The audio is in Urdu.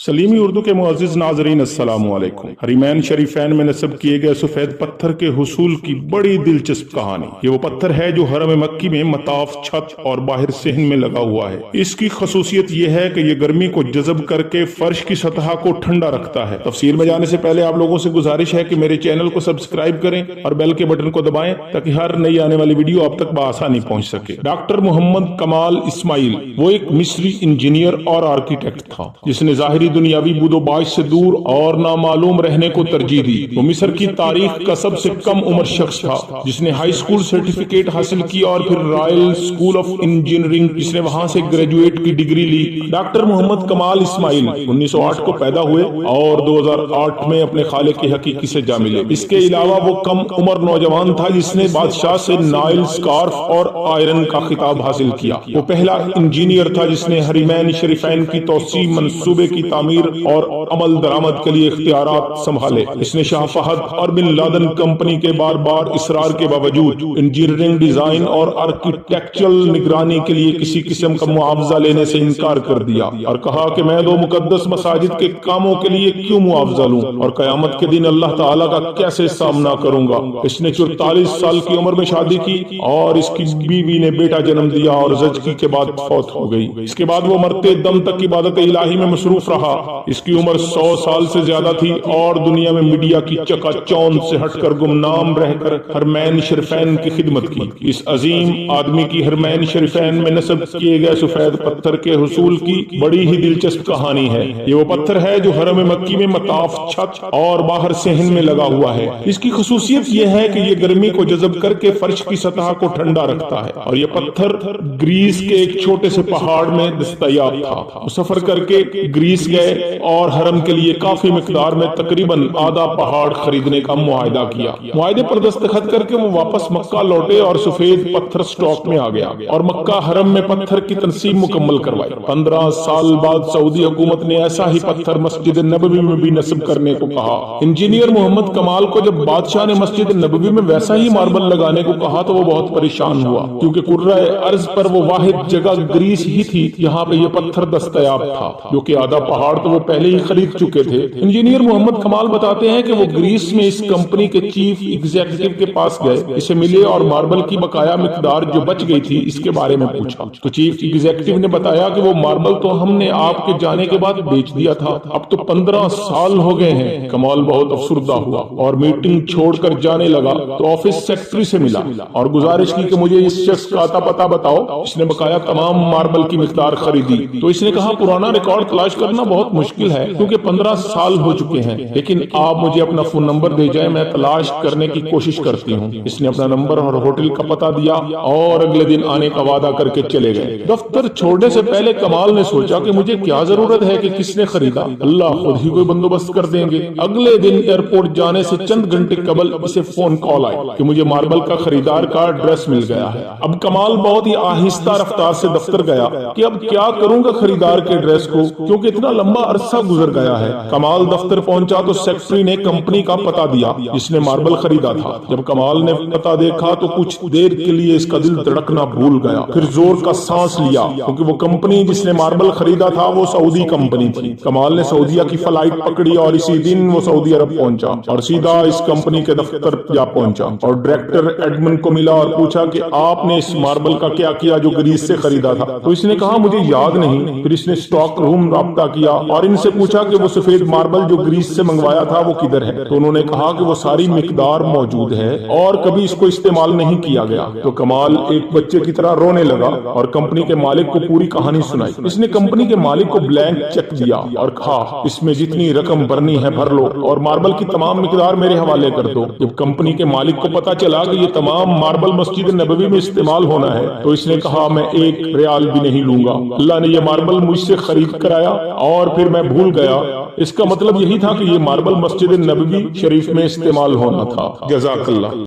سلیمی اردو کے معزز ناظرین السلام علیکم۔ حرمین شریفین میں نصب کیے گئے سفید پتھر کے حصول کی بڑی دلچسپ کہانی۔ یہ وہ پتھر ہے جو حرم مکی میں مطاف، چھت اور باہر صحن میں لگا ہوا ہے۔ اس کی خصوصیت یہ ہے کہ یہ گرمی کو جذب کر کے فرش کی سطح کو ٹھنڈا رکھتا ہے۔ تفسیر میں جانے سے پہلے آپ لوگوں سے گزارش ہے کہ میرے چینل کو سبسکرائب کریں اور بیل کے بٹن کو دبائیں تاکہ ہر نئی آنے والی ویڈیو آپ تک بآسانی پہنچ سکے۔ ڈاکٹر محمد کمال اسماعیل وہ ایک مصری انجینئر اور آرکیٹیکٹ تھا جس نے ظاہری دنیاوی بود و باش سے دور اور نامعلوم رہنے کو ترجیح دی۔ وہ مصر کی تاریخ کا سب سے کم عمر شخص تھا جس نے ہائی اسکول سرٹیفکیٹ حاصل کی اور پھر رائل اسکول آف انجینئرنگ جس نے وہاں سے گریجویٹ کی ڈگری لی۔ ڈاکٹر محمد کمال اسماعیل 1908 کو پیدا ہوئے اور 2008 میں اپنے خالق کی حقیقی سے جا ملے۔ اس کے علاوہ وہ کم عمر نوجوان تھا جس نے بادشاہ سے نائل اسکارف اور آئرن کا خطاب حاصل کیا۔ وہ پہلا انجینئر تھا جس نے حرمین شریفین کی توسیع، منصوبے کی تعمیر اور عمل درآمد کے لیے اختیارات سنبھالے۔ اس نے شاہ فہد اور بن لادن کمپنی کے بار بار اصرار کے باوجود انجینئرنگ، ڈیزائن اور آرکیٹیکچرل نگرانی کے لیے کسی قسم کا معاوضہ لینے سے انکار کر دیا اور کہا کہ میں دو مقدس مساجد کے کاموں کے لیے کیوں معاوضہ لوں اور قیامت کے دن اللہ تعالیٰ کا کیسے سامنا کروں گا۔ اس نے 44 سال کی عمر میں شادی کی اور اس کی بیوی نے بیٹا جنم دیا اور زچگی کے بعد فوت ہو گئی۔ اس کے بعد وہ مرتے دم تک عبادت الہی میں مصروف رہا۔ اس کی عمر 100 سال سے زیادہ تھی اور دنیا میں میڈیا کی چکا چوند سے ہٹ کر گمنام رہ کر حرمین شریفین کی خدمت کی۔ اس عظیم آدمی کی حرمین شریفین میں نصب کیے گئے سفید پتھر کے حصول کی بڑی ہی دلچسپ کہانی ہے۔ یہ وہ پتھر ہے جو حرم مکی میں مطاف، چھت اور باہر صحن میں لگا ہوا ہے۔ اس کی خصوصیت یہ ہے کہ یہ گرمی کو جذب کر کے فرش کی سطح کو ٹھنڈا رکھتا ہے اور یہ پتھر گریس کے ایک چھوٹے سے پہاڑ میں دستیاب تھا۔ وہ سفر کر کے گریس گئے اور حرم کے لیے کافی مقدار میں تقریباً آدھا پہاڑ خریدنے کا معاہدہ کیا۔ معاہدے پر دستخط کر کے وہ واپس مکہ لوٹے اور سفید پتھر سٹاک میں آ گیا اور مکہ حرم میں پتھر کی تنصیب مکمل کروائی۔ 15 سال بعد سعودی حکومت نے ایسا ہی پتھر مسجد نبوی میں بھی نصب کرنے کو کہا۔ انجینئر محمد کمال کو جب بادشاہ نے مسجد نبوی میں ویسا ہی ماربل لگانے کو کہا تو وہ بہت پریشان ہوا کیونکہ کرۂ ارض پر وہ واحد جگہ گریس ہی تھی جہاں پہ یہ پتھر دستیاب تھا، جو کہ آدھا پہاڑ تو وہ پہلے ہی خرید چکے تھے۔ انجینئر محمد کمال بتاتے ہیں کہ وہ گریس میں اس کمپنی کے چیف ایگزیکٹو کے پاس گئے، اسے ملے اور ماربل کی بقایا مقدار جو بچ گئی تھی اس کے بارے میں پوچھا تو چیف ایگزیکٹو نے بتایا کہ وہ ماربل تو ہم نے آپ کے جانے کے بعد بیچ دیا تھا، اب تو 15 سال ہو گئے ہیں۔ کمال بہت افسردہ ہوا اور میٹنگ چھوڑ کر جانے لگا تو آفس سیکرٹری سے ملا اور گزارش کی کہ مجھے اس شخص کا اتا پتہ بتاؤ۔ اس نے بقایا تمام ماربل کی مقدار خریدی تو اس نے کہا پرانا ریکارڈ تلاش کرنا بہت مشکل ہے کیونکہ 15 سال ہو چکے ہیں، لیکن آپ مجھے اپنا فون نمبر دے جائیں، میں تلاش کرنے کی کوشش کرتی ہوں۔ اس نے اپنا نمبر اور ہوٹل کا پتہ دیا اور اگلے دن آنے کا وعدہ کر کے چلے گئے۔ دفتر چھوڑنے سے پہلے کمال نے سوچا کہ مجھے کیا ضرورت ہے کہ کس نے خریدا، اللہ خود ہی کوئی بندوبست کر دیں گے۔ اگلے دن ایئرپورٹ جانے سے چند گھنٹے قبل اسے فون کال آئی کہ مجھے ماربل کا خریدار کا ایڈریس مل گیا ہے۔ اب کمال بہت ہی آہستہ رفتار سے دفتر گیا کہ اب کیا کروں گا خریدار کے ایڈریس کو کیونکہ اتنا لمبا عرصہ گزر گیا ہے۔ کمال دفتر پہنچا تو سیکرٹری نے کمپنی کا پتہ دیا جس نے ماربل خریدا تھا۔ جب کمال نے پتہ دیکھا تو کچھ دیر کے لیے اس کا دل دھڑکنا بھول گیا، پھر زور کا سانس لیا کیونکہ وہ کمپنی جس نے ماربل خریدا تھا وہ سعودی کمپنی تھی۔ کمال نے سعودیہ کی فلائٹ پکڑی اور اسی دن وہ سعودی عرب پہنچا اور سیدھا اس کمپنی کے دفتر جا پہنچا اور ڈائریکٹر ایڈمن کو ملا اور پوچھا کہ آپ نے اس ماربل کا کیا کیا جو گریس سے خریدا تھا؟ تو اس نے کہا مجھے یاد نہیں۔ پھر اس نے اسٹاک روم رابطہ کیا اور ان سے پوچھا کہ وہ سفید ماربل جو گریس سے منگوایا تھا وہ کدھر ہے؟ تو انہوں نے کہا کہ وہ ساری مقدار موجود ہے اور کبھی اس کو استعمال نہیں کیا گیا۔ تو کمال ایک بچے کی طرح رونے لگا اور کمپنی کے مالک کو پوری کہانی سنائی۔ اس نے کمپنی کے مالک کو بلینک چیک دیا اور کہا اس میں جتنی رقم بھرنی ہے بھر لو اور ماربل کی تمام مقدار میرے حوالے کر دو۔ جب کمپنی کے مالک کو پتا چلا کہ یہ تمام ماربل مسجد نبوی میں استعمال ہونا ہے تو اس نے کہا میں 1 ریال بھی نہیں لوں گا، اللہ نے یہ ماربل مجھ سے خرید کرایا اور پھر میں بھول گیا۔ اس کا مطلب یہی تھا کہ یہ ماربل مسجد نبوی شریف میں استعمال ہونا تھا۔ جزاک اللہ۔